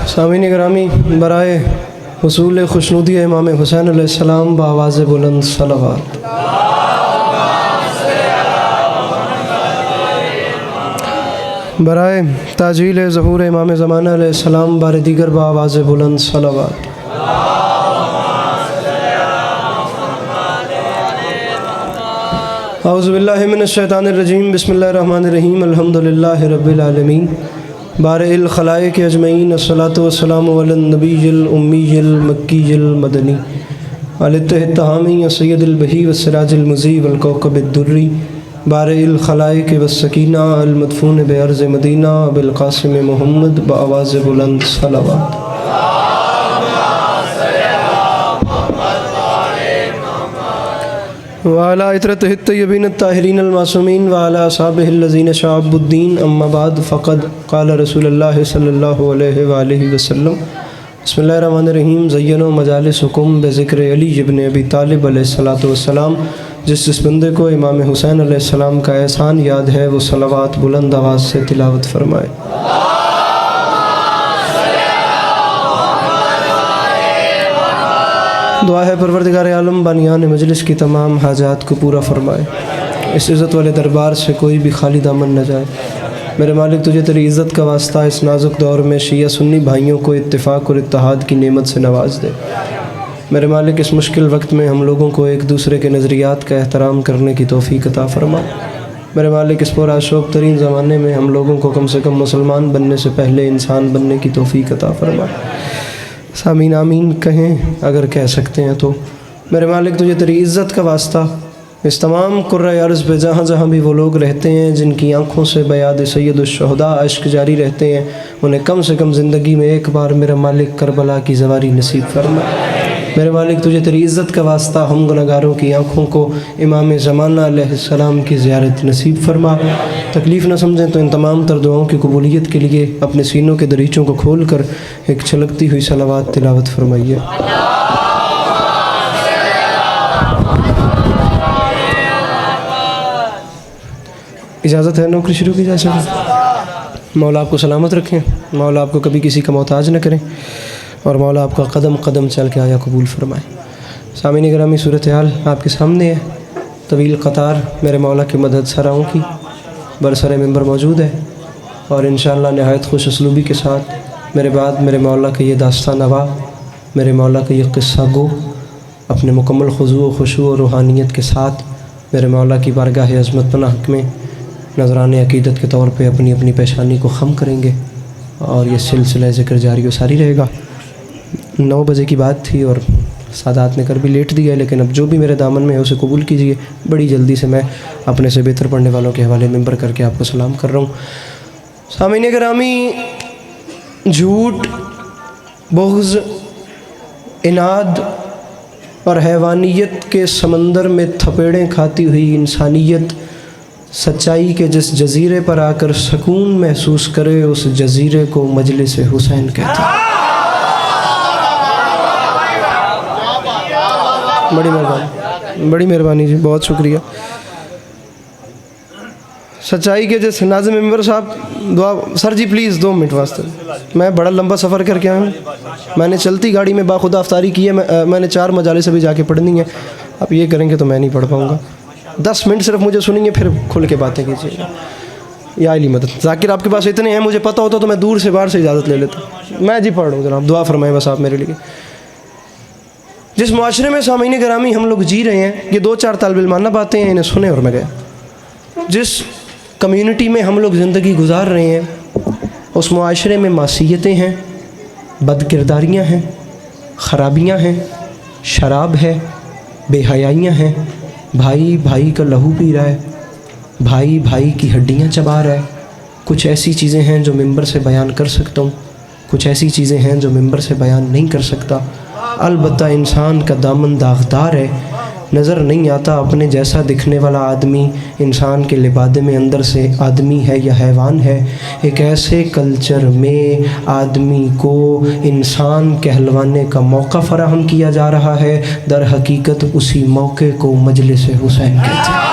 سامعین گرامی، برائے حصول خوشنودی امام حسین علیہ السلام بآواز بلند صلوات۔ برائے تاجیل ظہور امام زمانہ علیہ السلام بار دیگر بآواز بلند صلوات۔ اعوذ باللہ من الشیطان الرجیم، بسم اللہ الرحمن الرحیم، الحمدللہ رب العالمین، بارئ الخلائق اجمعین، الصلاۃ والسلام علی النبی الامی المکی المدنی علی التہامی سید البہی والسراج المضیء والکوکب الدری، بارئ الخلائق والسکینہ المدفون بارض مدینہ بالقاسم محمد بآواز بلند صلوات۔ وعلی عطرتہ الطیبین الطاہرین المعصومین وعلی اصحابہ الذین شعبوا الدین، اما بعد فقد قال رسول اللہ صلی اللہ علیہ وآلہ وسلم، بسم اللہ الرحمن الرحیم، زینوا مجالسکم بذکر علی ابن ابی طالب علیہ السلام۔ جس بندے کو امام حسین علیہ السلام کا احسان یاد ہے وہ صلوات بلند آواز سے تلاوت فرمائے۔ دعا ہے پروردگار عالم بانیان مجلس کی تمام حاجات کو پورا فرمائے، اس عزت والے دربار سے کوئی بھی خالی دامن نہ جائے۔ میرے مالک تجھے تیری عزت کا واسطہ اس نازک دور میں شیعہ سنی بھائیوں کو اتفاق اور اتحاد کی نعمت سے نواز دے۔ میرے مالک اس مشکل وقت میں ہم لوگوں کو ایک دوسرے کے نظریات کا احترام کرنے کی توفیق عطا فرما۔ میرے مالک اس پرآشوب ترین زمانے میں ہم لوگوں کو کم سے کم مسلمان بننے سے پہلے انسان بننے کی توفیق عطا فرما۔ سامین آمین کہیں اگر کہہ سکتے ہیں تو۔ میرے مالک تجھے تیری عزت کا واسطہ اس تمام کرۂ ارض پہ جہاں جہاں بھی وہ لوگ رہتے ہیں جن کی آنکھوں سے بیاد سید الشہداء اشک جاری رہتے ہیں، انہیں کم سے کم زندگی میں ایک بار میرا مالک کربلا کی زواری نصیب فرما۔ میرے مالک تجھے تیری عزت کا واسطہ ہم گنہگاروں کی آنکھوں کو امام زمانہ علیہ السلام کی زیارت نصیب فرما۔ تکلیف نہ سمجھیں تو ان تمام تر دعاؤں کی قبولیت کے لیے اپنے سینوں کے دریچوں کو کھول کر ایک چھلکتی ہوئی صلوات تلاوت فرمائیے۔ اجازت ہے نوکری شروع کی جا سکے؟ مولا آپ کو سلامت رکھیں، مولا آپ کو کبھی کسی کا محتاج نہ کریں، اور مولا آپ کا قدم قدم چل کے آیا قبول فرمائے۔ سامعین گرامی، صورتحال آپ کے سامنے ہے۔ طویل قطار میرے مولا کی مدد سراؤں کی برسر ممبر موجود ہے، اور انشاءاللہ نہایت خوش اسلوبی کے ساتھ میرے بعد میرے مولا کا یہ داستان نوا، میرے مولا کا یہ قصہ گو اپنے مکمل خضوع و خشوع و روحانیت کے ساتھ میرے مولا کی بارگاہ عظمت پناہ میں نذران عقیدت کے طور پہ اپنی اپنی پیشانی کو خم کریں گے، اور یہ سلسلہ ذکر جاری و ساری رہے گا۔ 9 بجے کی بات تھی اور سادات نے کر بھی لیٹ دیا ہے، لیکن اب جو بھی میرے دامن میں ہے اسے قبول کیجئے۔ بڑی جلدی سے میں اپنے سے بہتر پڑھنے والوں کے حوالے ممبر کر کے آپ کو سلام کر رہا ہوں۔ سامعین گرامی، جھوٹ، بغض، اناد اور حیوانیت کے سمندر میں تھپیڑیں کھاتی ہوئی انسانیت سچائی کے جس جزیرے پر آ کر سکون محسوس کرے اس جزیرے کو مجلس حسین کہتے ہیں۔ بڑی مہربانی جی، بہت شکریہ۔ سچائی کے جس ناظم ممبر صاحب دعا سر جی پلیز 2 منٹ واسطے، میں بڑا لمبا سفر کر کے آیا ہوں، میں نے چلتی گاڑی میں باخدا افطاری کی ہے، میں نے 4 مجالس ابھی جا کے پڑھنی ہے، آپ یہ کریں گے تو میں نہیں پڑھ پاؤں گا۔ 10 منٹ صرف مجھے سنیں، پھر کھل کے باتیں کیجیے گا۔ یا علی مدد ذاکر آپ کے پاس اتنے ہیں، مجھے پتہ ہوتا تو میں دور سے باہر سے اجازت لے لیتا۔ میں جی پڑھ رہا ہوں جناب، دعا فرمائیں بس آپ میرے لیے۔ جس معاشرے میں سامعین گرامی ہم لوگ جی رہے ہیں، یہ 2-4 طالب علمانہ باتیں ہیں، انہیں سنیں اور میں گیا۔ جس کمیونٹی میں ہم لوگ زندگی گزار رہے ہیں اس معاشرے میں معصیتیں ہیں، بد کرداریاں ہیں، خرابیاں ہیں، شراب ہے، بے حیائیاں ہیں، بھائی بھائی کا لہو پی رہا ہے، بھائی بھائی کی ہڈیاں چبا رہا ہے۔ کچھ ایسی چیزیں ہیں جو ممبر سے بیان کر سکتا ہوں، کچھ ایسی چیزیں ہیں جو ممبر سے بیان نہیں کر سکتا۔ البتہ انسان کا دامن داغدار ہے، نظر نہیں آتا اپنے جیسا دکھنے والا آدمی انسان کے لبادے میں اندر سے آدمی ہے یا حیوان ہے۔ ایک ایسے کلچر میں آدمی کو انسان کہلوانے کا موقع فراہم کیا جا رہا ہے، در حقیقت اسی موقع کو مجلس حسین کہتے ہیں۔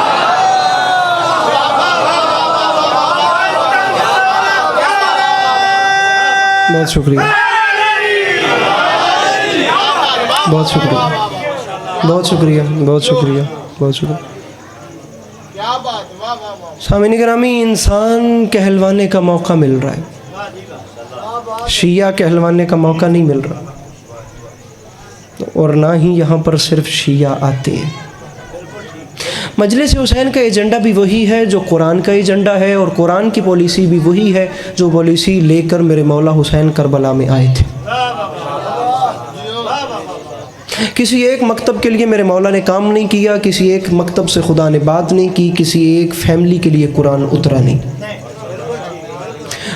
بہت شکریہ۔ بہت شکریہ، بہت شکریہ، بہت شکریہ، بہت شکریہ۔ سامعین گرامی، انسان کہلوانے کا موقع مل رہا ہے، شیعہ کہلوانے کا موقع نہیں مل رہا، اور نہ ہی یہاں پر صرف شیعہ آتے ہیں۔ مجلس حسین کا ایجنڈا بھی وہی ہے جو قرآن کا ایجنڈا ہے، اور قرآن کی پالیسی بھی وہی ہے جو پالیسی لے کر میرے مولا حسین کربلا میں آئے تھے۔ کسی ایک مکتب کے لیے میرے مولا نے کام نہیں کیا، کسی ایک مکتب سے خدا نے بات نہیں کی، کسی ایک فیملی کے لیے قرآن اترا نہیں۔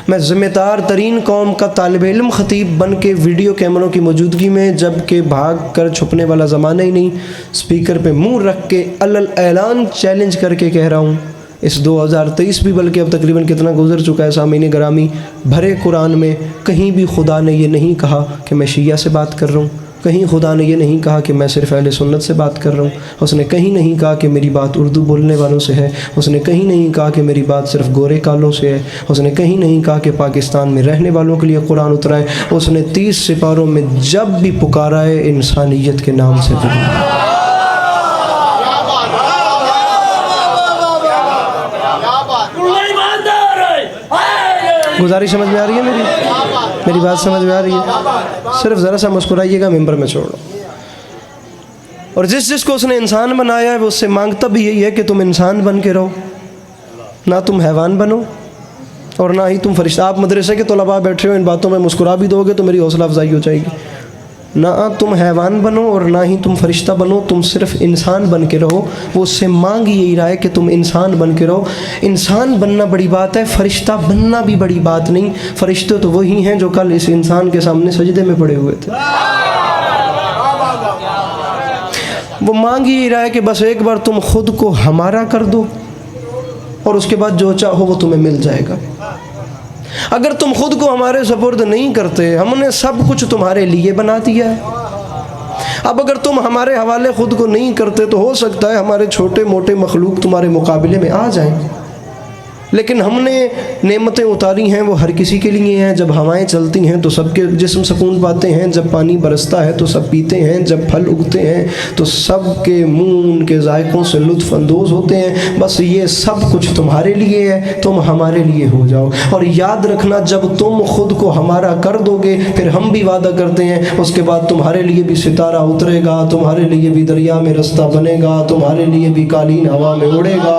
میں ذمہ دار ترین قوم کا طالب علم خطیب بن کے ویڈیو کیمروں کی موجودگی میں، جب کہ بھاگ کر چھپنے والا زمانہ ہی نہیں، اسپیکر پہ منہ رکھ کے اعلان چیلنج کر کے کہہ رہا ہوں، اس 2023 بھی بلکہ اب تقریباً کتنا گزر چکا ہے سامعین گرامی، بھرے قرآن میں کہیں بھی خدا نے یہ نہیں کہا کہ میں شیعہ سے بات کر رہا ہوں، کہیں خدا نے یہ نہیں کہا کہ میں صرف اہل سنت سے بات کر رہا ہوں، اس نے کہیں نہیں کہا کہ میری بات اردو بولنے والوں سے ہے، اس نے کہیں نہیں کہا کہ میری بات صرف گورے کالوں سے ہے، اس نے کہیں نہیں کہا کہ پاکستان میں رہنے والوں کے لیے قرآن اترا ہے، اس نے 30 سپاروں میں جب بھی پکارا ہے انسانیت کے نام سے پکارا۔ گزارش سمجھ میں آ رہی ہے میری بات سمجھ میں آ رہی ہے؟ صرف ذرا سا مسکرائیے گا، ممبر میں چھوڑ دو۔ اور جس کو اس نے انسان بنایا ہے وہ اس سے مانگتا بھی یہی ہے کہ تم انسان بن کے رہو، نہ تم حیوان بنو اور نہ ہی تم فرشتہ۔ آپ مدرسے کے طلباء بیٹھے ہو، ان باتوں میں مسکرا بھی دو گے تو میری حوصلہ افزائی ہو جائے گی۔ نہ تم حیوان بنو اور نہ ہی تم فرشتہ بنو، تم صرف انسان بن کے رہو۔ وہ اس سے مانگ یہی رہا ہے کہ تم انسان بن کے رہو۔ انسان بننا بڑی بات ہے، فرشتہ بننا بھی بڑی بات نہیں۔ فرشتے تو وہی ہیں جو کل اس انسان کے سامنے سجدے میں پڑے ہوئے تھے۔ وہ مانگ یہی رہا ہے کہ بس ایک بار تم خود کو ہمارا کر دو اور اس کے بعد جو چاہو وہ تمہیں مل جائے گا۔ اگر تم خود کو ہمارے سپرد نہیں کرتے، ہم نے سب کچھ تمہارے لیے بنا دیا ہے۔ اب اگر تم ہمارے حوالے خود کو نہیں کرتے تو ہو سکتا ہے ہمارے چھوٹے موٹے مخلوق تمہارے مقابلے میں آ جائیں، لیکن ہم نے نعمتیں اتاری ہیں وہ ہر کسی کے لیے ہیں۔ جب ہوائیں چلتی ہیں تو سب کے جسم سکون پاتے ہیں، جب پانی برستا ہے تو سب پیتے ہیں، جب پھل اگتے ہیں تو سب کے منہ ان کے ذائقوں سے لطف اندوز ہوتے ہیں۔ بس یہ سب کچھ تمہارے لیے ہے، تم ہمارے لیے ہو جاؤ۔ اور یاد رکھنا، جب تم خود کو ہمارا کر دو گے پھر ہم بھی وعدہ کرتے ہیں اس کے بعد تمہارے لیے بھی ستارہ اترے گا، تمہارے لیے بھی دریا میں رستہ بنے گا، تمہارے لیے بھی قالین ہوا میں اڑے گا،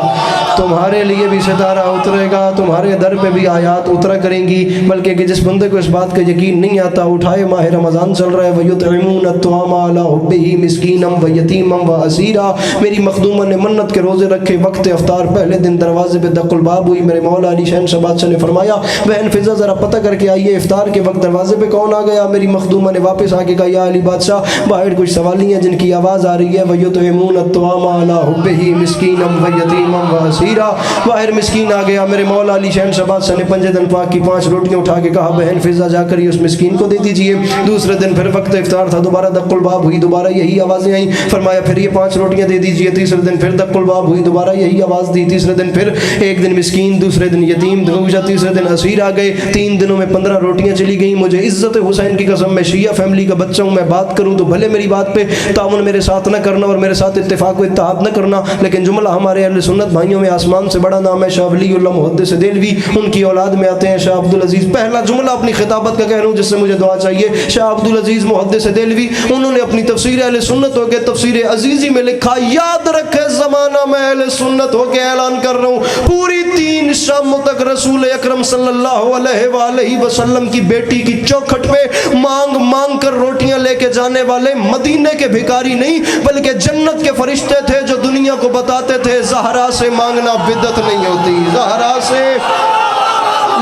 تمہارے لیے بھی ستارہ اترے گا، تمہارے در پہ بھی آیات اترا کریں گی۔ بلکہ کہ جس بندے کو اس بات کا یقین نہیں آتا، اٹھائے ماہ رمضان چل رہا ہے، وَيُطْعِمُونَ الطَّعَامَ عَلَىٰ حُبِّهِ مِسْكِينًا وَيَتِيمًا وَأَسِيرًا۔ میری مخدومہ نے منت کے روزے رکھے، وقت افطار پہلے دن دروازے پہ دق الباب ہوئی، میرے مولا علی شہن شاہ بادشاہ نے فرمایا بہن فضا ذرا پتہ کر کے آئیے افطار کے وقت دروازے پہ کون آ گیا۔ میری مخدومہ نے واپس آ کے کہا یا علی بادشاہ باہر کچھ سوالی ہیں جن کی آواز آ رہی ہے، وَيُطْعِمُونَ الطَّعَامَ عَلَىٰ حُبِّهِ مِسْكِينًا وَيَتِيمًا وَأَسِيرًا۔ باہر مسکین آ گیا، میرے مولا علی شہن شاہ بادشاہ نے پنجے دن پاک کی 5 روٹیاں اٹھا کے کہا بہن فضا جا کر یہ اس مسکین کو دے دیجئے۔ دوسرے دن پھر وقت افطار تھا، دوبارہ دق الباب ہوئی، دوبارہ یہی آوازیں آئیں، فرمایا پھر یہ 5 روٹیاں دے دیجئے۔ تیسرے دن پھر دق الباب ہوئی، دوبارہ یہی آواز دی۔ تیسرے دن پھر ایک دن مسکین، دوسرے دن یتیم، تیسرے دن اسیر آ گئے۔ 3 دنوں میں 15 روٹیاں چلی گئیں۔ مجھے عزت حسین کی قسم، میں شیعہ فیملی کا بچہ ہوں، میں بات کروں تو بھلے میری بات پہ تعاون میرے ساتھ نہ کرنا اور میرے ساتھ اتفاق و اتحاد نہ کرنا، لیکن جملہ ہمارے اہل سنت بھائیوں میں آسمان سے بڑا نام ہے شاہ ولی اللہ محدث دہلوی، ان کی اولاد میں آتے ہیں شاہ عبدالعزیز۔ پہلا جملہ اپنی خطابت کا کہہ رہا ہوں جس سے مجھے دعا چاہیے، شاہ عبدالعزیز محدث دہلوی، انہوں نے اپنی تفسیر اہل سنت ہو کے تفسیر عزیزی میں لکھا، یاد رکھے زمانہ میں اہل سنت ہو کے اعلان کر رہا ہوں، پوری 3 شام تک رسول اکرم صلی اللہ علیہ وآلہ وسلم کی بیٹی کی چوکھٹ پہ مانگ مانگ کر روٹیاں لے کے جانے والے مدینے کے بھکاری نہیں بلکہ جنت کے فرشتے تھے جو دنیا کو بتاتے تھے زہرا سے مانگنا بدعت نہیں ہوتی۔ زہرا سے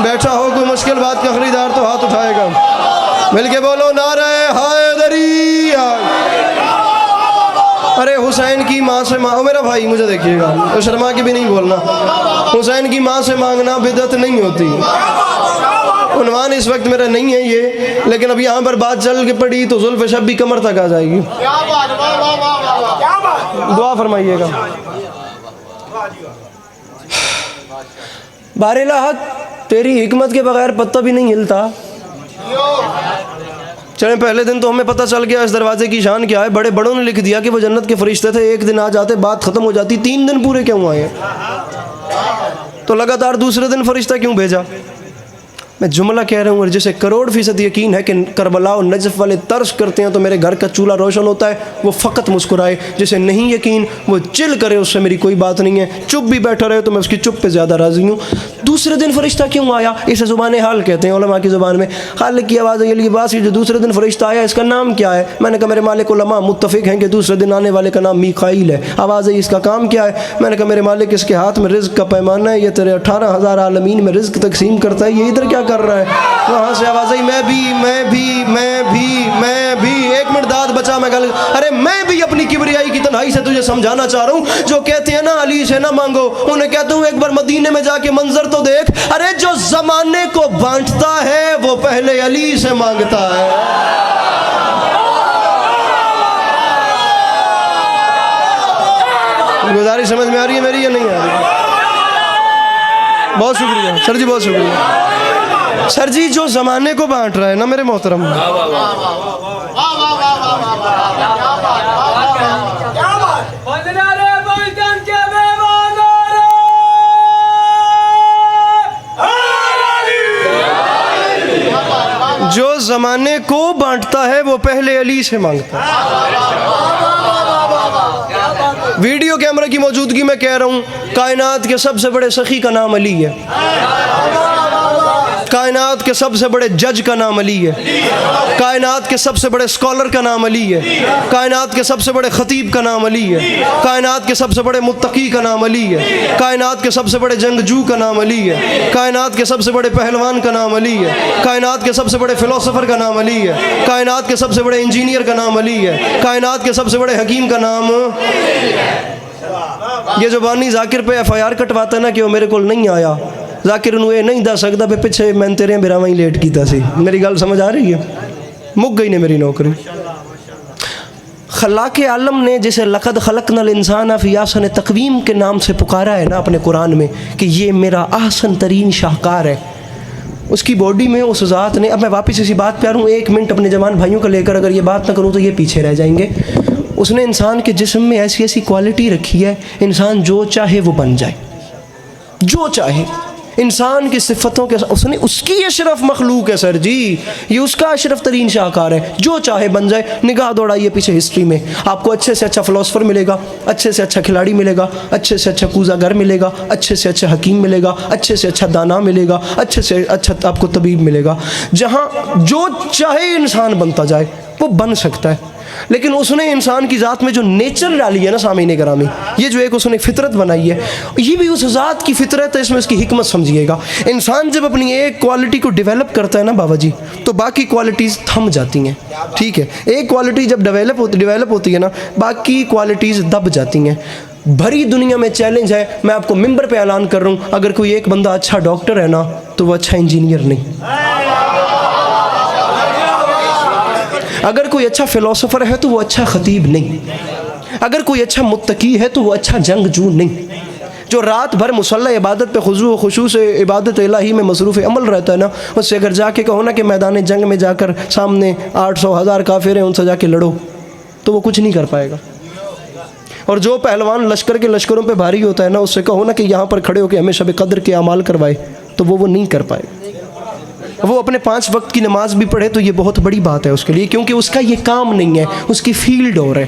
بیٹھا ہو کوئی مشکل بات کا خریدار تو ہاتھ اٹھائے گا، مل کے بولو نعرہ حیدری۔ ارے حسین کی ماں سے میرا بھائی مجھے دیکھیے گا، شرما کے بھی نہیں بولنا، حسین کی ماں سے مانگنا بدعت نہیں ہوتی۔ عنوان اس وقت میرا نہیں ہے یہ، لیکن اب یہاں پر بات چل کے پڑی تو زلف شب بھی کمر تک آ جائے گی۔ دعا فرمائیے گا۔ بار الہ تیری حکمت کے بغیر پتہ بھی نہیں ہلتا، چلیں پہلے دن تو ہمیں پتہ چل گیا اس دروازے کی شان کیا ہے. بڑے بڑوں نے لکھ دیا کہ وہ جنت کے فرشتے تھے, ایک دن آ جاتے بات ختم ہو جاتی, 3 دن پورے کیوں آئے ہیں؟ تو لگاتار دوسرے دن فرشتہ کیوں بھیجا؟ میں جملہ کہہ رہا ہوں, اور جسے کروڑ فیصد یقین ہے کہ کربلا و نجف والے ترس کرتے ہیں تو میرے گھر کا چولہا روشن ہوتا ہے, وہ فقط مسکرائے. جسے نہیں یقین وہ چل کرے, اس سے میری کوئی بات نہیں ہے. چپ بھی بیٹھا رہے تو میں اس کی چپ پہ زیادہ راضی ہوں. دوسرے دن فرشتہ کیوں آیا؟ اسے زبان حال کہتے ہیں علماء کی زبان میں. خالق کی آواز علی باس, جو دوسرے دن فرشتہ آیا اس کا نام کیا ہے؟ میں نے کہا میرے مالک علماء متفق ہیں کہ دوسرے دن آنے والے کا نام میکائیل ہے. آواز ہے اس کا کام کیا ہے؟ میں نے کہا میرے مالک اس کے ہاتھ میں رزق کا پیمانہ ہے, یہ تیرے 18,000 عالمین میں رزق تقسیم کرتا ہے, یہ ادھر کیا کر رہا ہے؟ وہاں سے آواز آئی میں بھی. 1 منٹ داد بچا, میں گل, ارے میں بھی اپنی کبریائی کی تنہائی سے تجھے سمجھانا چاہ رہا ہوں. جو کہتے ہیں نا علی سے نہ مانگو, انہیں کہتا ہوں ایک بار مدینے میں جا کے منظر تو دیکھ. ارے جو زمانے کو بانٹتا ہے وہ پہلے علی سے مانگتا ہے. گزارش سمجھ میں آ رہی ہے میری یا نہیں آ رہی؟ بہت شکریہ سر جی, بہت شکریہ سر جی. جو زمانے کو بانٹ رہا ہے نا میرے محترم, جو زمانے کو بانٹتا ہے وہ پہلے علی سے مانگتا ہے. ویڈیو کیمرہ کی موجودگی میں کہہ رہا ہوں, کائنات کے سب سے بڑے سخی کا نام علی ہے. کائنات کے سب سے بڑے جج کا نام علی ہے. کائنات کے سب سے بڑے اسکالر کا نام علی ہے. کائنات کے سب سے بڑے خطیب کا نام علی ہے. کائنات کے سب سے بڑے متقی کا نام علی ہے. کائنات کے سب سے بڑے جنگجو کا نام علی ہے. کائنات کے سب سے بڑے پہلوان کا نام علی ہے. کائنات کے سب سے بڑے فلسفر کا نام علی ہے. کائنات کے سب سے بڑے انجینئر کا نام علی ہے. کائنات کے سب سے بڑے حکیم کا نام. یہ جو بانی ذاکر پہ FIR کٹواتا ہے نا کہ وہ میرے کو نہیں آیا, ذاکر انہوں یہ نہیں دس سکتا پہ پیچھے میں تیرے براواں ہی لیٹ کیتا سی. میری گل سمجھ آ رہی ہے؟ مک گئی نے میری نوکری. خلاق عالم نے جسے لقد خلقنا الانسان فی احسن تقویم کے نام سے پکارا ہے نا اپنے قرآن میں کہ یہ میرا احسن ترین شاہکار ہے, اس کی باڈی میں اس ذات نے, اب میں واپس اسی بات پہ آ رہا ہوں, 1 منٹ اپنے جوان بھائیوں کو لے کر اگر یہ بات نہ کروں تو یہ پیچھے رہ جائیں گے. اس نے انسان کے جسم میں ایسی ایسی کوالٹی رکھی ہے, انسان جو چاہے وہ بن جائے, جو چاہے. انسان کی صفتوں کے اس نے, اس کی اشرف مخلوق ہے سر جی, یہ اس کا اشرف ترین شاہکار ہے, جو چاہے بن جائے. نگاہ دوڑائیے پیچھے ہسٹری میں, آپ کو اچھے سے اچھا فلسفر ملے گا, اچھے سے اچھا کھلاڑی ملے گا, اچھے سے اچھا کوزہ گر ملے گا, اچھے سے اچھا حکیم ملے گا, اچھے سے اچھا دانا ملے گا, اچھے سے اچھا آپ کو طبیب ملے گا. جہاں جو چاہے انسان بنتا جائے وہ بن سکتا ہے. لیکن اس نے انسان کی ذات میں جو نیچر ڈالی ہے نا سامعین گرامی, یہ جو ایک اس نے فطرت بنائی ہے, یہ بھی اس ذات کی فطرت ہے. اس میں اس کی حکمت سمجھیے گا. انسان جب اپنی ایک کوالٹی کو ڈیولپ کرتا ہے نا بابا جی, تو باقی کوالٹیز تھم جاتی ہیں. ٹھیک ہے, ایک کوالٹی جب ڈیولپ ہوتی ہے نا, باقی کوالٹیز دب جاتی ہیں. بھری دنیا میں چیلنج ہے, میں آپ کو ممبر پہ اعلان کر رہا ہوں, اگر کوئی ایک بندہ اچھا ڈاکٹر ہے نا تو وہ اچھا انجینئر نہیں. اگر کوئی اچھا فلسفر ہے تو وہ اچھا خطیب نہیں. اگر کوئی اچھا متقی ہے تو وہ اچھا جنگجو نہیں. جو رات بھر مصلی عبادت پہ خضوع و خشوع سے عبادت الہی میں مصروف عمل رہتا ہے نا, اس سے اگر جا کے کہو نا کہ میدان جنگ میں جا کر سامنے 800,000 کافر ہیں ان سے جا کے لڑو, تو وہ کچھ نہیں کر پائے گا. اور جو پہلوان لشکر کے لشکروں پہ بھاری ہوتا ہے نا, اس سے کہو نا کہ یہاں پر کھڑے ہو کے ہمیں شب قدر کے اعمال کروائے, تو وہ نہیں کر پائے گا. وہ اپنے 5 وقت کی نماز بھی پڑھے تو یہ بہت بڑی بات ہے اس کے لیے, کیونکہ اس کا یہ کام نہیں ہے, اس کی فیلڈ اور ہے.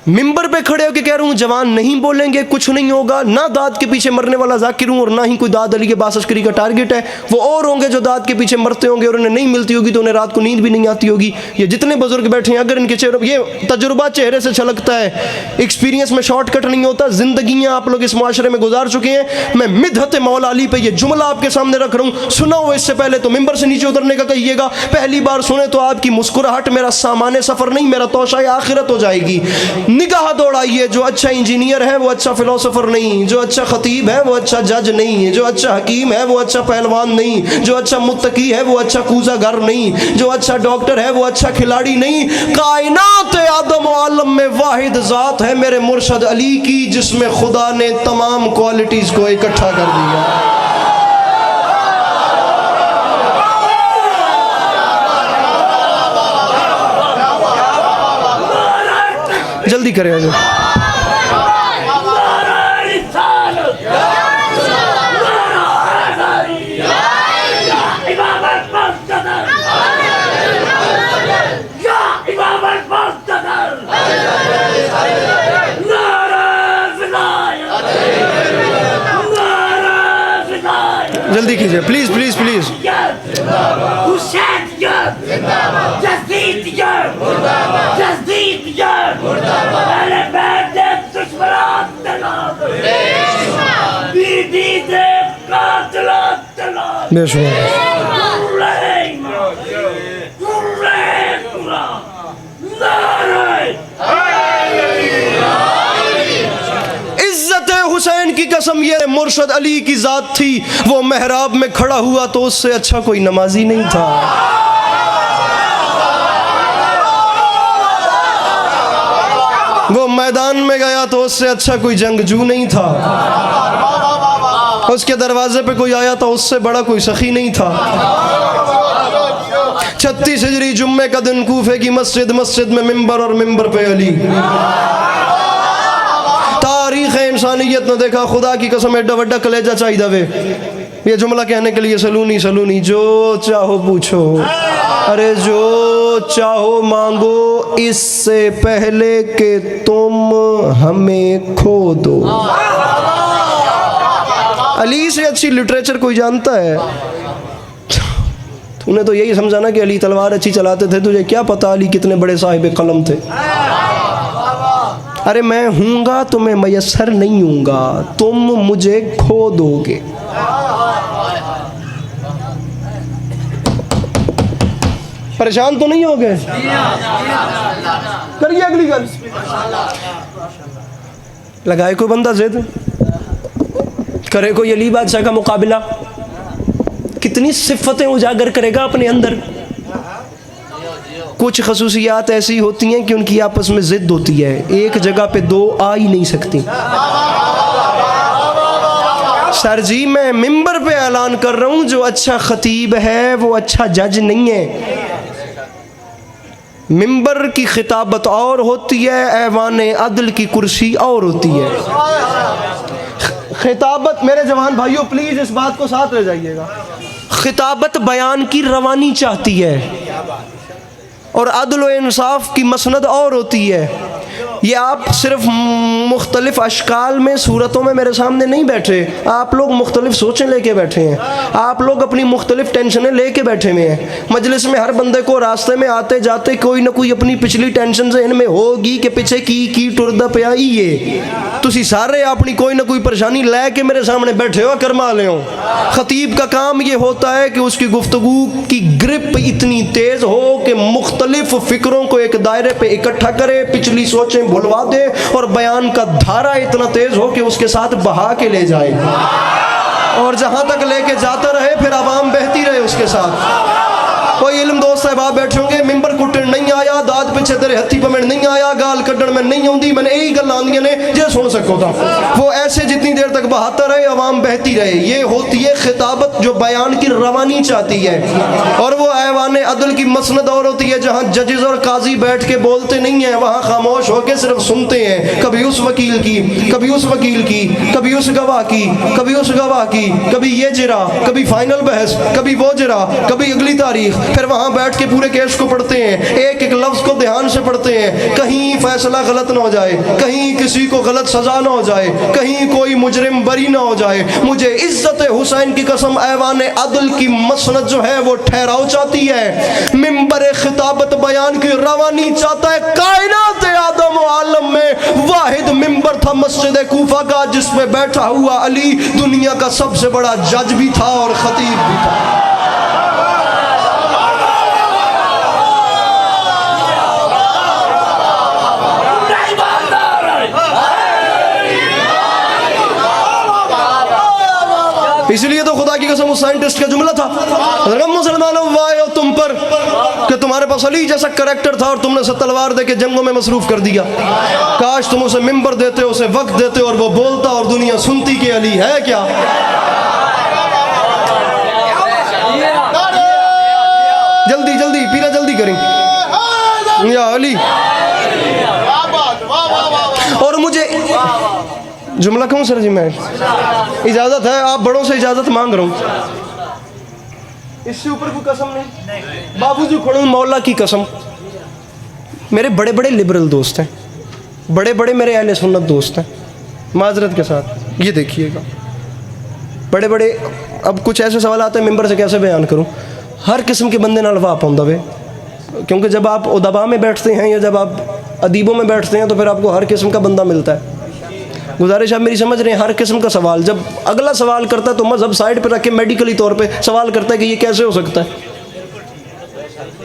ممبر پہ کھڑے ہو کے کہہ رہا ہوں جوان نہیں بولیں گے کچھ نہیں ہوگا, نہ داد کے پیچھے مرنے والا ذاکر ہوں اور نہ ہی کوئی داد علی کے باس عسکری کا ٹارگٹ ہے. وہ اور ہوں گے جو داد کے پیچھے مرتے ہوں گے اور انہیں نہیں ملتی ہوگی تو انہیں رات کو نیند بھی نہیں آتی ہوگی. یہ جتنے بزرگ بیٹھے ہیں, اگر ان کے چہرے, یہ تجربہ چہرے سے چھلکتا ہے, ایکسپیرینس میں شارٹ کٹ نہیں ہوتا. زندگیاں آپ لوگ اس معاشرے میں گزار چکے ہیں. میں مدحت مولا علی پہ یہ جملہ آپ کے سامنے رکھ رہا ہوں, سنا ہو اس سے پہلے تو ممبر سے نیچے اترنے کا کہیے گا, پہلی بار سنے تو آپ کی مسکراہٹ میرا سامان سفر نہیں, میرا توشہ آخرت ہو جائے گی. نگاہ دوڑائی, جو اچھا انجینئر ہے وہ اچھا فلسفر نہیں, جو اچھا خطیب ہے وہ اچھا جج نہیں, جو اچھا حکیم ہے وہ اچھا پہلوان نہیں, جو اچھا متقی ہے وہ اچھا کوزہ گر نہیں, جو اچھا ڈاکٹر ہے وہ اچھا کھلاڑی نہیں. کائنات آدم و عالم میں واحد ذات ہے میرے مرشد علی کی, جس میں خدا نے تمام کوالٹیز کو اکٹھا کر دیا. جلدی کریں حضرت. جلدی کیجیے پلیز پلیز پلیز. بے شمار. عزت حسین کی قسم یہ مرشد علی کی ذات تھی. وہ محراب میں کھڑا ہوا تو اس سے اچھا کوئی نمازی نہیں تھا. وہ میدان میں گیا تو اس سے اچھا کوئی جنگجو نہیں تھا. اس کے دروازے پہ کوئی آیا تو اس سے بڑا کوئی سخی نہیں تھا. 36 ہجری جمعے کا دن کوفے کی مسجد میں ممبر اور ممبر پہ علی. تاریخ انسانیت نے دیکھا خدا کی قسم ایڈا وڈا کلیجہ چاہی دوے یہ جملہ کہنے کے لیے سلونی جو چاہو پوچھو ارے جو چاہو مانگو اس سے پہلے کہ تم ہمیں کھو دو. علی سے اچھی لٹریچر کوئی جانتا ہے؟ تو نے تو یہی سمجھانا کہ علی تلوار اچھی چلاتے تھے, تجھے کیا پتا علی کتنے بڑے صاحب قلم تھے. ارے میں ہوں گا تو میں میسر نہیں ہوں گا, تم مجھے کھو دو گے. پریشان تو نہیں ہو گئے؟ کریے اگلی گل. لگائے کوئی بندہ زید, کرے کوئی علی بادشاہ کا مقابلہ, کتنی صفتیں اجاگر کرے گا اپنے اندر. کچھ خصوصیات ایسی ہوتی ہیں کہ ان کی آپس میں ضد ہوتی ہے, ایک جگہ پہ دو آ ہی نہیں سکتی. سر جی میں ممبر پہ اعلان کر رہا ہوں جو اچھا خطیب ہے وہ اچھا جج نہیں ہے. ممبر کی خطابت اور ہوتی ہے, ایوان عدل کی کرسی اور ہوتی ہے. خطابت, میرے جوان بھائیوں پلیز اس بات کو ساتھ لے جائیے گا, خطابت بیان کی روانی چاہتی ہے اور عدل و انصاف کی مسند اور ہوتی ہے. یہ آپ صرف مختلف اشکال میں صورتوں میں میرے سامنے نہیں بیٹھے, آپ لوگ مختلف سوچیں لے کے بیٹھے ہیں, آپ لوگ اپنی مختلف ٹینشنیں لے کے بیٹھے ہوئے ہیں. مجلس میں ہر بندے کو راستے میں آتے جاتے کوئی نہ کوئی اپنی پچھلی ٹینشن سے ان میں ہوگی کہ پیچھے کی ٹردہ پہ آئی ہے. تسی سارے اپنی کوئی نہ کوئی پریشانی لے کے میرے سامنے بیٹھے ہو کرما لے ہو. خطیب کا کام یہ ہوتا ہے کہ اس کی گفتگو کی گرپ اتنی تیز ہو کہ مختلف فکروں کو ایک دائرے پہ اکٹھا کرے, پچھلی سوچیں بھلوا دے, اور بیان کا دھارا اتنا تیز ہو کہ اس کے ساتھ بہا کے لے جائے, اور جہاں تک لے کے جاتا رہے پھر عوام بہتی رہے اس کے ساتھ. کوئی علم دوست صاحب بیٹھے ہوں گے, ممبر کٹن نہیں آیا, داد پیچھے تیرے ہتھی پمن نہیں آیا, گال کڈن میں نہیں آؤں دی, میں نے یہی گل آندیاں نے جے سن سکو تھا. وہ ایسے جتنی دیر تک بہاتا رہے عوام بہتی رہے. یہ ہوتی ہے خطابت جو بیان کی روانی چاہتی ہے, اور وہ ایوان عدل کی مسند اور ہوتی ہے جہاں ججز اور قاضی بیٹھ کے بولتے نہیں ہیں, وہاں خاموش ہو کے صرف سنتے ہیں. کبھی اس وکیل کی, کبھی اس وکیل کی, کبھی اس گواہ کی, کبھی اس گواہ کی, کبھی یہ جرا, کبھی فائنل بحث, کبھی وہ جرا, کبھی اگلی تاریخ. پھر وہاں بیٹھ کے پورے کیس کو پڑھتے ہیں, ایک ایک لفظ کو دھیان سے پڑھتے ہیں, کہیں فیصلہ غلط نہ ہو جائے, کہیں کسی کو غلط سزا نہ ہو جائے, کہیں کوئی مجرم بری نہ ہو جائے. مجھے عزت حسین کی قسم ایوان عدل کی مسند جو ہے وہ ٹھہراؤ چاہتی ہے, ممبر خطابت بیان کی روانی چاہتا ہے. کائنات آدم و عالم میں واحد ممبر تھا مسجد کوفہ کا جس پہ بیٹھا ہوا علی دنیا کا سب سے بڑا جج بھی تھا اور خطیب بھی تھا. اس لیے تو خدا کی قسم اس سائنٹسٹ کا جملہ تھا, مسلمانوں وائے ہو تم پر کہ تمہارے پاس علی جیسا کریکٹر تھا اور تم نے اسے تلوار دے کے جنگوں میں مصروف کر دیا. کاش تم اسے ممبر دیتے, اسے وقت دیتے, اور وہ بولتا اور دنیا سنتی کہ علی ہے کیا. جلدی جلدی پیرا جلدی کریں یا علی. اور مجھے جملہ کہوں سر جی؟ میں اجازت ہے، آپ بڑوں سے اجازت مانگ رہا ہوں، اس سے اوپر کوئی قسم نہیں۔ بابو جی کھڑوں مولا کی قسم، میرے بڑے بڑے لبرل دوست ہیں، بڑے بڑے میرے اہل سنت دوست ہیں، معذرت کے ساتھ یہ دیکھیے گا بڑے بڑے، اب کچھ ایسے سوالات ہیں ممبر سے کیسے بیان کروں، ہر قسم کے بندے نال واہ پاؤں وے، کیونکہ جب آپ ادبا میں بیٹھتے ہیں یا جب آپ ادیبوں میں بیٹھتے ہیں تو پھر آپ کو ہر قسم کا بندہ ملتا ہے۔ گزارش آپ میری سمجھ رہے ہیں؟ ہر قسم کا سوال، جب اگلا سوال کرتا ہے تو مذہب سائڈ پہ رکھ کے میڈیکلی طور پہ سوال کرتا ہے کہ یہ کیسے ہو سکتا ہے۔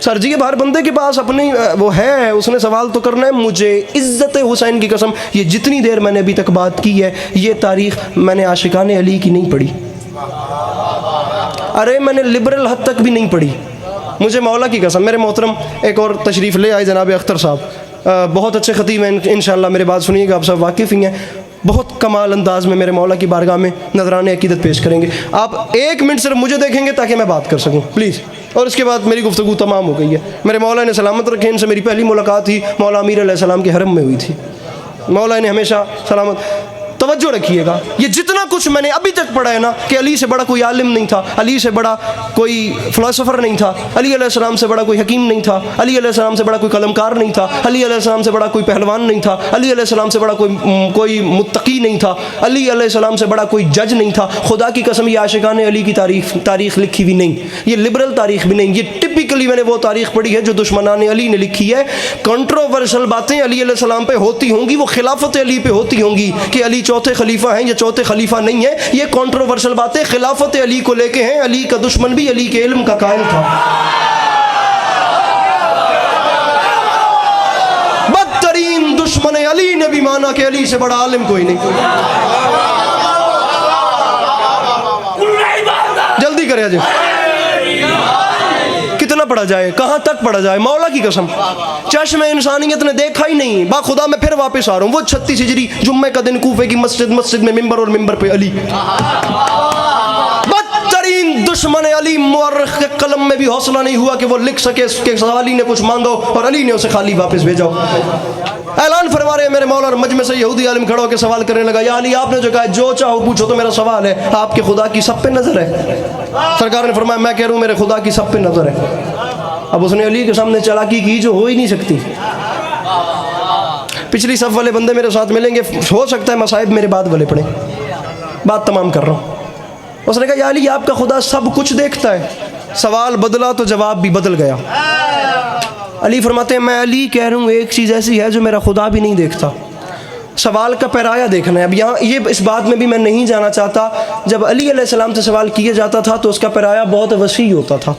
سر جی ہر بندے کے پاس اپنی وہ ہے، اس نے سوال تو کرنا ہے۔ مجھے عزت حسین کی قسم، یہ جتنی دیر میں نے ابھی تک بات کی ہے، یہ تاریخ میں نے عاشقان علی کی نہیں پڑھی، ارے میں نے لبرل حد تک بھی نہیں پڑھی، مجھے مولا کی قسم۔ میرے محترم ایک اور تشریف لے آئے جناب اختر صاحب، بہت اچھے خطیب ہیں انشاءاللہ، میرے بات سنیے گا، آپ سب واقف ہی ہیں، بہت کمال انداز میں میرے مولا کی بارگاہ میں نذران عقیدت پیش کریں گے۔ آپ 1 منٹ صرف مجھے دیکھیں گے تاکہ میں بات کر سکوں پلیز، اور اس کے بعد میری گفتگو تمام ہو گئی ہے۔ میرے مولا نے سلامت رکھے، ان سے میری پہلی ملاقات ہی مولا امیر علیہ السلام کے حرم میں ہوئی تھی، مولا نے ہمیشہ سلامت۔ توجہ رکھیے گا، یہ جتنا کچھ میں نے ابھی تک پڑھا ہے نا، کہ علی سے بڑا کوئی عالم نہیں تھا، علی سے بڑا کوئی فلسفر نہیں تھا، علی علیہ السلام سے بڑا کوئی حکیم نہیں تھا، علی علیہ السلام سے بڑا کوئی قلمکار نہیں تھا، علی علیہ السلام سے بڑا کوئی پہلوان نہیں تھا، علی علیہ السلام سے بڑا کوئی متقی نہیں تھا، علی علیہ السلام سے بڑا کوئی جج نہیں تھا۔ خدا کی قسم یہ عاشقان علی کی تاریخ لکھی بھی نہیں، یہ لبرل تاریخ بھی نہیں، یہ ٹپیکلی میں نے وہ تاریخ پڑھی ہے جو دشمنان علی نے لکھی ہے۔ کنٹروورشل باتیں علی علیہ السلام پہ ہوتی ہوں گی، وہ خلافت علی پہ ہوتی ہوں گی کہ علی چوتھے خلیفہ ہیں، یہ چوتھے خلیفہ نہیں ہے، یہ کنٹروورشل باتیں خلافت علی کو لے کے ہیں۔ علی کا دشمن بھی علی کے علم کا قائل تھا، بدترین دشمن علی نے بھی مانا کہ علی سے بڑا عالم کوئی نہیں۔ جلدی کرے جی، کتنا پڑھا جائے، کہاں تک پڑھا جائے؟ مولا کی قسم چشم انسانیت نے دیکھا ہی نہیں، با خدا میں پھر واپس آ رہا ہوں، وہ 36 ہجری جمعہ کا دن کوفے کی مسجد میں ممبر، اور ممبر پہ علی، بدترین دشمن علی، مورخ کے قلم میں بھی حوصلہ نہیں ہوا کہ وہ لکھ سکے کہ علی نے کچھ مانگا اور علی نے اسے خالی واپس بھیجا۔ اعلان فرما رہے ہیں میرے مولا، اور مجمع سے یہودی عالم کھڑا ہو کے سوال کرنے لگا، یا علی آپ نے جو کہا جو چاہو پوچھو، تو میرا سوال ہے آپ کے خدا کی سب پہ نظر ہے؟ سرکار نے فرمایا میں کہہ رہا ہوں میرے خدا کی سب پہ نظر ہے۔ اب اس نے علی کے سامنے چالاکی کی جو ہو ہی نہیں سکتی۔ پچھلی صف والے بندے میرے ساتھ ملیں گے، ہو سکتا ہے مصائب میرے بعد والے پڑھیں، بات تمام کر رہا ہوں۔ اس نے کہا یا علی آپ کا خدا سب کچھ دیکھتا ہے۔ سوال بدلا تو جواب بھی بدل گیا۔ علی فرماتے ہیں میں علی کہہ رہا ہوں ایک چیز ایسی ہے جو میرا خدا بھی نہیں دیکھتا۔ سوال کا پیرایا دیکھنا ہے۔ اب یہاں یہ اس بات میں بھی میں نہیں جانا چاہتا، جب علی علیہ السلام سے سوال کیا جاتا تھا تو اس کا پیرایا بہت وسیع ہوتا تھا۔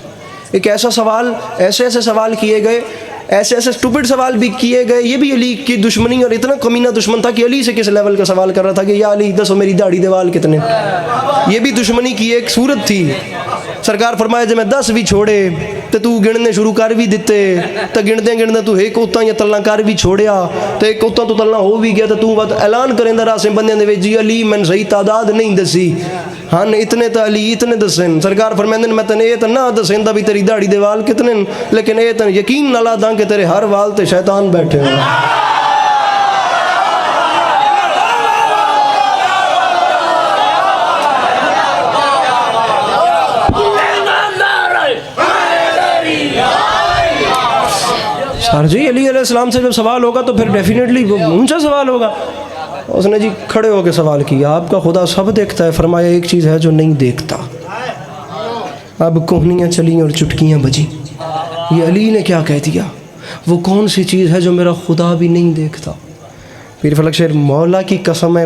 ایک ایسا سوال، ایسے سوال کیے گئے، ایسے اسٹوپڈ سوال بھی کیے گئے، یہ بھی علی کی دشمنی، اور اتنا کمینہ دشمن تھا کہ علی سے کس لیول کا سوال کر رہا تھا کہ یا علی دسو میری داڑھی دیوال کتنے۔ یہ بھی دشمنی کی ایک صورت تھی۔ سرکار فرمایا جب میں 10 بھی چھوڑے تو تو گننے شروع کر بھی دیتے، تو گنتے تو ایک اتنا یا تلنا کر بھی چھوڑیا، تو ایک اتنا تو تلنا ہو بھی گیا، تو بات اعلان کریں دا راسے بندے دے جی علی میں صحیح تعداد نہیں دسی، ہاں اتنے تو علی اتنے دسن۔ سرکار فرمائیں میں تنے یہ تو نہ دسیں دا بھی تیری داڑھی دے وال کتنے، لیکن یہ تو یقین نہ لا داں کہ تیرے ہر وال تے شیطان بیٹھے ہوئے۔ سر جی علی علیہ السلام سے جب سوال ہوگا تو پھر ڈیفینیٹلی اونچا سوال ہوگا۔ اس نے جی کھڑے ہو کے سوال کیا آپ کا خدا سب دیکھتا ہے؟ فرمایا ایک چیز ہے جو نہیں دیکھتا۔ اب کوہنیاں چلیں اور چٹکیاں بجیں، یہ علی نے کیا کہہ دیا؟ وہ کون سی چیز ہے جو میرا خدا بھی نہیں دیکھتا؟ پیر فلک شیر مولا کی قسم ہے،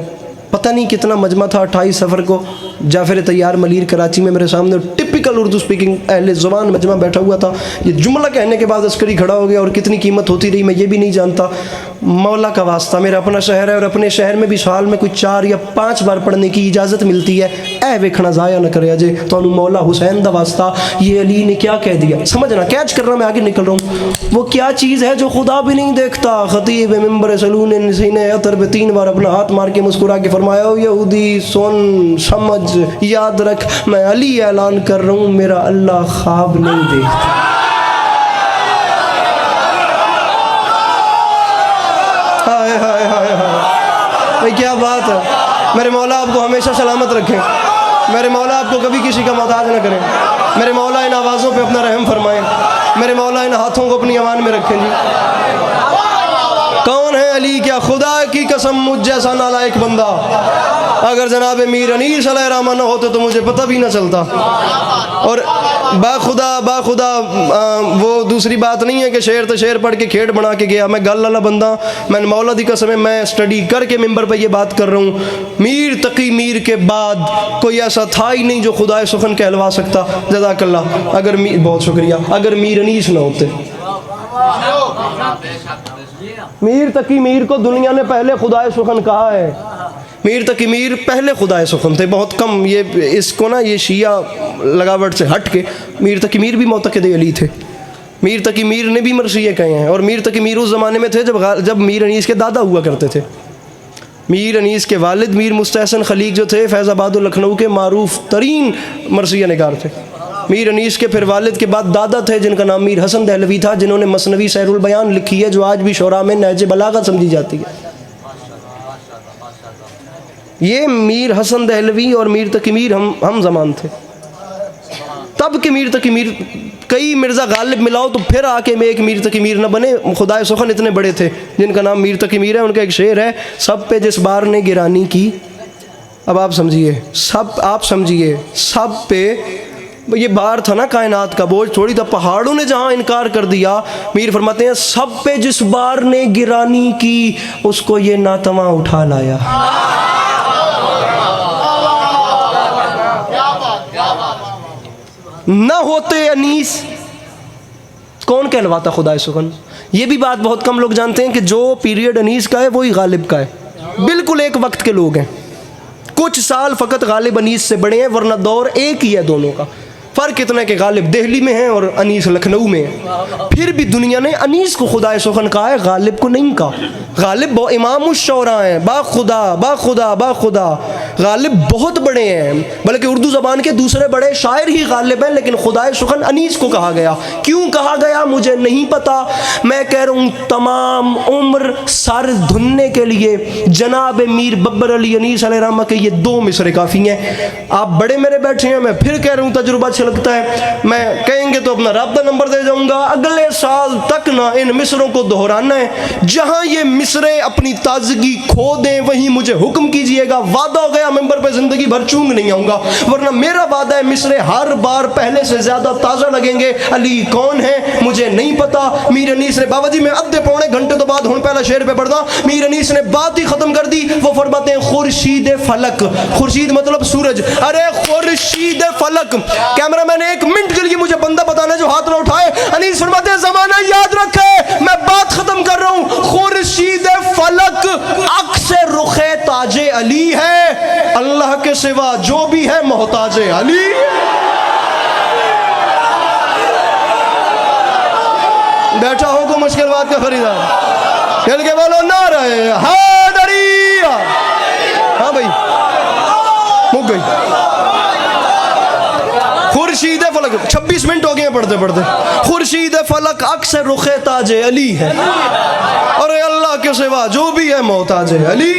پتہ نہیں کتنا مجمع تھا، 28 سفر کو جعفر طیار ملیر کراچی میں میرے سامنے ٹپیکل اردو سپیکنگ اہل زبان مجمع بیٹھا ہوا تھا۔ یہ جملہ کہنے کے بعد عسکری کھڑا ہو گیا، اور کتنی قیمت ہوتی رہی میں یہ بھی نہیں جانتا۔ مولا کا واسطہ، میرا اپنا شہر ہے، اور اپنے شہر میں بھی سال میں کوئی 4 یا 5 بار پڑھنے کی اجازت ملتی ہے، اے ویکھنا ضائع نہ کرے جے تو مولا حسین دا واسطہ۔ یہ علی نے کیا کہہ دیا سمجھنا، کیچ کر رہا میں آگے نکل رہا ہوں۔ وہ کیا چیز ہے جو خدا بھی نہیں دیکھتا؟ خطیب ممبر سلون سینے عطر پہ 3 بار اپنا ہاتھ مار کے مسکرا کے فرمایا یہودی سن سمجھ یاد رکھ، میں علی اعلان کر رہا ہوں میرا اللہ خواب نہیں دیکھتا۔ بھائی کیا بات ہے. میرے مولا آپ کو ہمیشہ سلامت رکھیں. میرے مولا آپ کو کبھی کسی کا محتاج نہ کریں. میرے مولا ان آوازوں پہ اپنا رحم فرمائیں. میرے مولا ان ہاتھوں کو اپنی امان میں رکھیں جی. کون ہے علی کیا؟ خدا کی قسم مجھ جیسا نالائق بندہ اگر جناب میر انیس علیہ الرحمہ نہ ہوتے تو مجھے پتہ بھی نہ چلتا. اور باخدا وہ دوسری بات نہیں ہے کہ شعر تو شعر پڑھ کے کھیڑ بنا کے گیا. میں گل والا بندہ. میں نے مولا دی قسم ہے میں اسٹڈی کر کے ممبر پہ یہ بات کر رہا ہوں. میر تقی میر کے بعد کوئی ایسا تھا ہی نہیں جو خدائے سخن کہلوا سکتا. جزاک اللہ. اگر بہت شکریہ. اگر میر انیس نہ ہوتے. میر تقی میر کو دنیا نے پہلے خدائے سخن کہا ہے. میر تقی میر پہلے خدائے سخن تھے. بہت کم یہ اس کو نا یہ شیعہ لگاوٹ سے ہٹ کے میر تقی میر بھی معتقد علی تھے. میر تقی میر نے بھی مرثیے کہے ہیں. اور میر تقی میر اس زمانے میں تھے جب میر انیس کے دادا ہوا کرتے تھے. میر انیس کے والد میر مستحسن خلیق جو تھے فیض آباد و لکھنؤ کے معروف ترین مرثیہ نگار تھے. میر انیس کے پھر والد کے بعد دادا تھے جن کا نام میر حسن دہلوی تھا جنہوں نے مثنوی سیر البیان لکھی ہے جو آج بھی شعراء میں نہج بلاغت سمجھی جاتی ہے. یہ میر حسن دہلوی اور میر تقی میر ہم زمان تھے. تب کے میر تقی میر کئی مرزا غالب ملاؤ تو پھر آ کے میں ایک میر تقی میر نہ بنے. خدائے سخن اتنے بڑے تھے جن کا نام میر تقی میر ہے. ان کا ایک شعر ہے سب پہ جس بار نے گرانی کی. اب آپ سمجھیے سب پہ یہ بار تھا نا کائنات کا بوجھ تھوڑی تھا. پہاڑوں نے جہاں انکار کر دیا میر فرماتے ہیں سب پہ جس بار نے گرانی کی اس کو یہ ناتواں اٹھا لایا. نہ ہوتے انیس کون کہلواتا خدائے سخن. یہ بھی بات بہت کم لوگ جانتے ہیں کہ جو پیریڈ انیس کا ہے وہی غالب کا ہے. بالکل ایک وقت کے لوگ ہیں. کچھ سال فقط غالب انیس سے بڑے ہیں ورنہ دور ایک ہی ہے دونوں کا. فرق اتنا ہے کہ غالب دہلی میں ہیں اور انیس لکھنؤ میں ہے. پھر بھی دنیا نے انیس کو خدائے سخن کہا ہے غالب کو نہیں کہا. غالب امام الشعراء ہیں. با خدا غالب بہت بڑے ہیں بلکہ اردو زبان کے دوسرے بڑے شاعر ہی غالب ہیں. لیکن خدائے سخن انیس کو کہا گیا. کیوں کہا گیا مجھے نہیں پتا. میں کہہ رہا ہوں تمام عمر سر دھننے کے لیے جناب میر ببر علی انیس علیہ الرحمہ کے یہ 2 مصرے کافی ہیں. آپ بڑے میرے بیٹھے ہیں. میں پھر کہہ رہا ہوں تجربہ لگتا ہے میں کہیں گے تو اپنا رابطہ نمبر دے جاؤں گا. اگلے سال تک نہ ان مصروں کو دہرانا ہے. جہاں یہ مصرے اپنی تازگی کھو دیں وہیں مجھے حکم کیجئے گا. وعدہ ہو گیا ممبر پہ زندگی بھر چونگ نہیں آؤں گا. ورنہ میرا وعدہ ہے مصرے ہر بار پہلے سے زیادہ تازہ لگیں گے. علی کون ہے مجھے نہیں پتا. میر انیس نے بابا جی میں ادھے پونے گھنٹے تو بعد ہوں پہلا شعر پہ پڑھنا. میر انیس نے بات ہی ختم کر دی. وہ فرماتے ہیں خورشید فلک. خورشید مطلب سورج. ارے خورشید فلک. کیمرہ میں نے 1 منٹ کے لیے مجھے بندہ بتانا جو ہاتھ نہ اٹھائے. انیس فرماتے ہیں زمانہ یاد رکھے میں بات ختم کر رہا ہوں. خورشید فلک عکس رخ تاج علی ہے. اللہ کے سوا جو بھی ہے محتاج علی. بیٹھا ہو کو مشکل بات کا فریضہ کھل کے بولو نعرہ حیدری. ہاں بھائی مک گئی. خورشید فلک 26 منٹ ہو گئے پڑھتے پڑھتے. خورشید فلک عکس رخ تاج علی ہے اور اللہ کے سوا جو بھی ہے محتاج علی.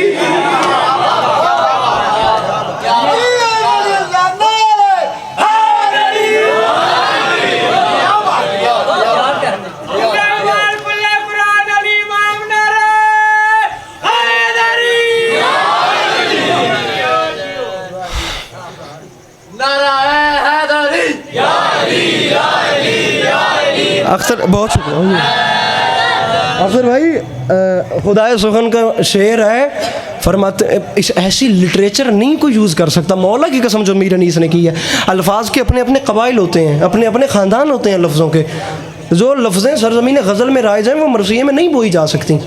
اختر بہت شکریہ. اختر بھائی خدائے سخن کا شعر ہے فرماتے ایسی لٹریچر نہیں کوئی یوز کر سکتا. مولا کی قسم جو میر انیس نے کی ہے. الفاظ کے اپنے اپنے قبائل ہوتے ہیں اپنے اپنے خاندان ہوتے ہیں لفظوں کے. جو لفظیں سرزمین غزل میں رائج ہیں وہ مرثیے میں نہیں بوئی جا سکتی.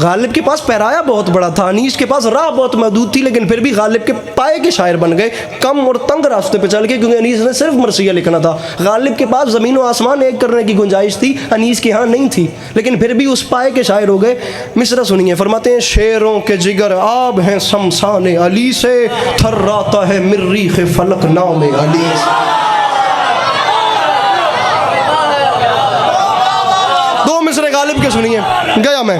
غالب کے پاس پیرایا بہت بڑا تھا. انیس کے پاس راہ بہت محدود تھی لیکن پھر بھی غالب کے پائے کے شاعر بن گئے کم اور تنگ راستے پہ چل کے کیونکہ انیس نے صرف مرثیہ لکھنا تھا. غالب کے پاس زمین و آسمان ایک کرنے کی گنجائش تھی انیس کے ہاں نہیں تھی لیکن پھر بھی اس پائے کے شاعر ہو گئے. مصرع سنیے فرماتے ہیں شعروں کے جگر آب ہیں شمشان علی سے تھراتا ہے مریخ فلک نام علی. دو مصرے غالب کے سنیے گیا میں.